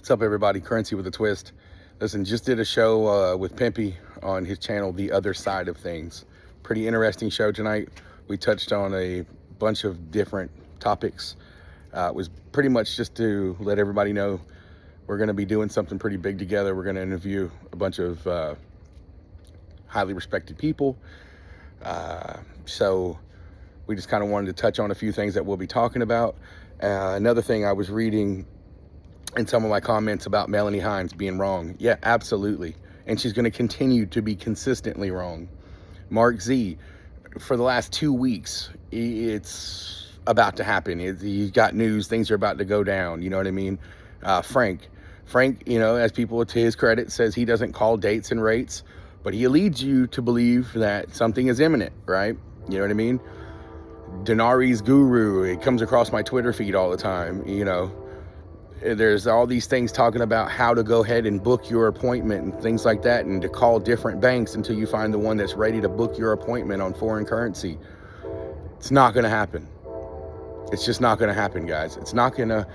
What's up, everybody? Currency with a twist. Listen, just did a show with Pimpy on his channel, The Other Side of Things. Pretty interesting show tonight. We touched on a bunch of different topics. It was pretty much just to let everybody know we're going to be doing something pretty big together. We're going to interview a bunch of highly respected people. So we just kind of wanted to touch on a few things that we'll be talking about. Another thing I was reading in some of my comments about Melanie Hines being wrong. Yeah, absolutely. And she's going to continue to be consistently wrong. Mark Z, for the last 2 weeks, it's about to happen. He's got news. Things are about to go down. You know what I mean? Frank, you know, as people to his credit, says he doesn't call dates and rates, but he leads you to believe that something is imminent, right? You know what I mean? Dinar's guru, it comes across my Twitter feed all the time, you know. There's all these things talking about how to go ahead and book your appointment and things like that, and to call different banks until you find the one that's ready to book your appointment on foreign currency. It's not going to happen. It's just not going to happen, guys. It's not going to.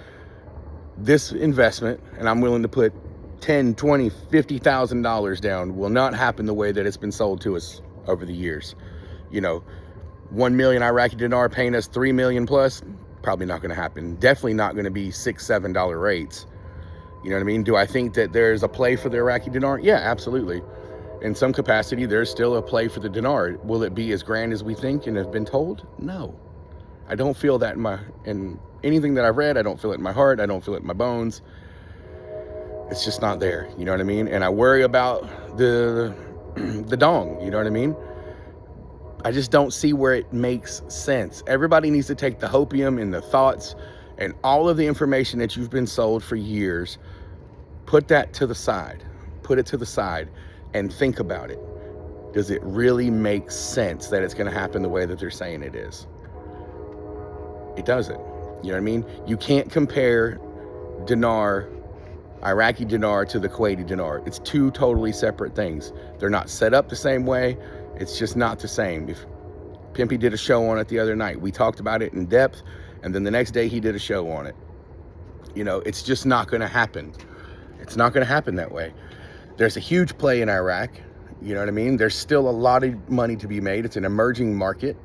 This investment, and I'm willing to put $10, $20, $50,000 down, will not happen the way that it's been sold to us over the years. You know, 1 million Iraqi dinar paying us 3 million plus. Probably not going to happen. Definitely not going to be $6, $7 rates. You know what I mean? Do I think that there's a play for the Iraqi dinar? Yeah, absolutely. In some capacity, there's still a play for the dinar. Will it be as grand as we think and have been told? No. I don't feel that in anything that I've read. I don't feel it in my heart. I don't feel it in my bones. It's just not there. You know what I mean? And I worry about the dong. You know what I mean? I just don't see where it makes sense. Everybody needs to take the hopium and the thoughts and all of the information that you've been sold for years, put that to the side, put it to the side and think about it. Does it really make sense that it's going to happen the way that they're saying it is? It doesn't. You know what I mean? You can't compare dinar, Iraqi dinar to the Kuwaiti dinar. It's two totally separate things. They're not set up the same way. It's just not the same. If Pimpy did a show on it the other night, we talked about it in depth, and then the next day he did a show on it. You know, it's just not going to happen. It's not going to happen that way. There's a huge play in Iraq. You know what I mean? There's still a lot of money to be made. It's an emerging market.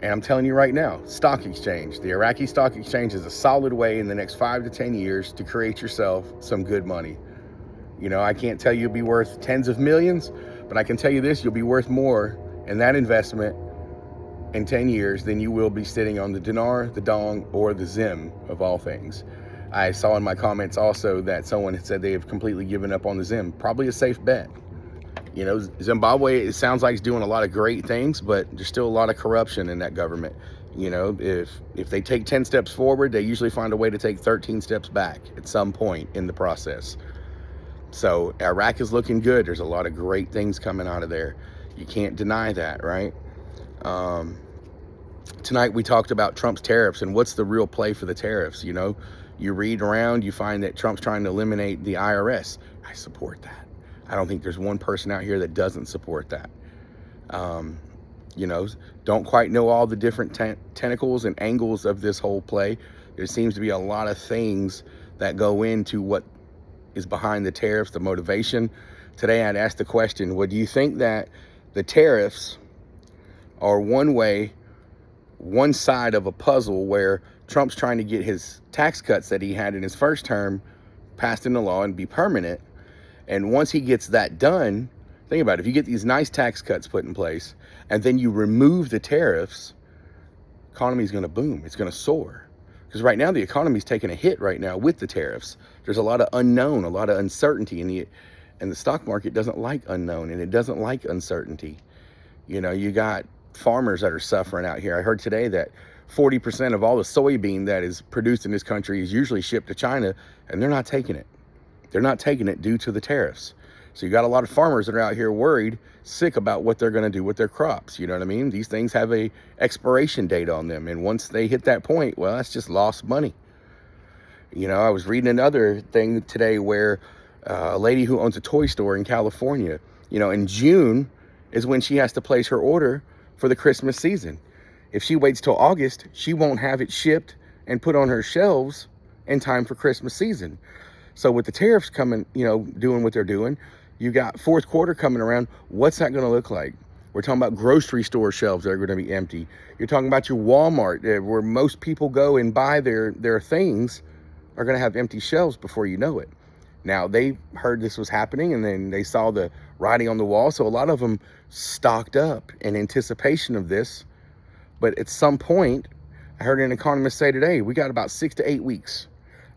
And I'm telling you right now, stock exchange, the Iraqi stock exchange is a solid way in the next 5 to 10 years to create yourself some good money. You know, I can't tell you you'll be worth tens of millions, but I can tell you this, you'll be worth more in that investment in 10 years than you will be sitting on the dinar, the dong, or the zim of all things. I saw in my comments also that someone had said they have completely given up on the zim. Probably a safe bet. You know, Zimbabwe, it sounds like it's doing a lot of great things, but there's still a lot of corruption in that government. You know, if they take 10 steps forward, they usually find a way to take 13 steps back at some point in the process. So Iraq is looking good. There's a lot of great things coming out of there. You can't deny that, right? Tonight we talked about Trump's tariffs and what's the real play for the tariffs. You know, you read around, you find that Trump's trying to eliminate the IRS. I support that. I don't think there's one person out here that doesn't support that. You know, don't quite know all the different tentacles and angles of this whole play. There seems to be a lot of things that go into what is behind the tariffs, the motivation. Today I'd asked the question, well, do you think that the tariffs are one side of a puzzle where Trump's trying to get his tax cuts that he had in his first term passed into law and be permanent? And once he gets that done, think about it, if you get these nice tax cuts put in place and then you remove the tariffs, economy is going to boom. It's going to soar. Because right now the economy is taking a hit right now with the tariffs. There's a lot of unknown, a lot of uncertainty, and the stock market doesn't like unknown, and it doesn't like uncertainty. You know, you got farmers that are suffering out here. I heard today that 40% of all the soybean that is produced in this country is usually shipped to China, and they're not taking it. They're not taking it due to the tariffs. So you got a lot of farmers that are out here worried, sick about what they're going to do with their crops. You know what I mean? These things have a expiration date on them. And once they hit that point, well, that's just lost money. You know, I was reading another thing today where a lady who owns a toy store in California, you know, in June is when she has to place her order for the Christmas season. If she waits till August, she won't have it shipped and put on her shelves in time for Christmas season. So with the tariffs coming, doing what they're doing, you got fourth quarter coming around. What's that going to look like? We're talking about grocery store shelves that are going to be empty. You're talking about your Walmart, where most people go and buy their things, are going to have empty shelves before you know it. Now, they heard this was happening, and then they saw the writing on the wall, so a lot of them stocked up in anticipation of this. But at some point, I heard an economist say today, we got about 6 to 8 weeks,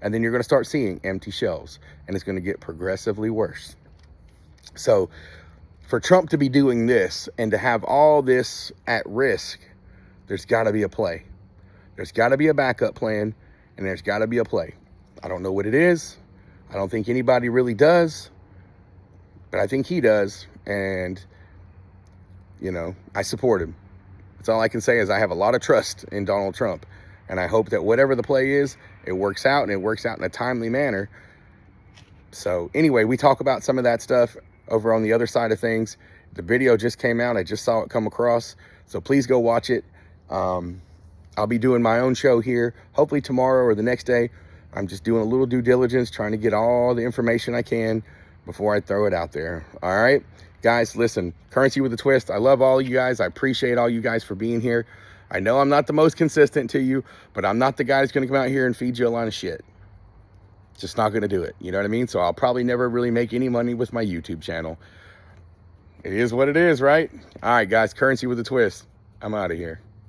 and then you're going to start seeing empty shelves, and it's going to get progressively worse. So for Trump to be doing this and to have all this at risk, there's got to be a play. There's got to be a backup plan, and there's got to be a play. I don't know what it is. I don't think anybody really does, but I think he does, and, I support him. That's all I can say is I have a lot of trust in Donald Trump, and I hope that whatever the play is, it works out, and it works out in a timely manner. So anyway, we talk about some of that stuff over on the other side of things. The video just came out. I just saw it come across, so please go watch it. I'll be doing my own show here, hopefully tomorrow or the next day. I'm just doing a little due diligence, trying to get all the information I can before I throw it out there. All right, guys, listen, Currency with a Twist. I love all you guys. I appreciate all you guys for being here. I know I'm not the most consistent to you, but I'm not the guy that's going to come out here and feed you a lot of shit. Just not going to do it. You know what I mean? So I'll probably never really make any money with my YouTube channel. It is what it is, right? All right, guys, Currency with a Twist. I'm out of here.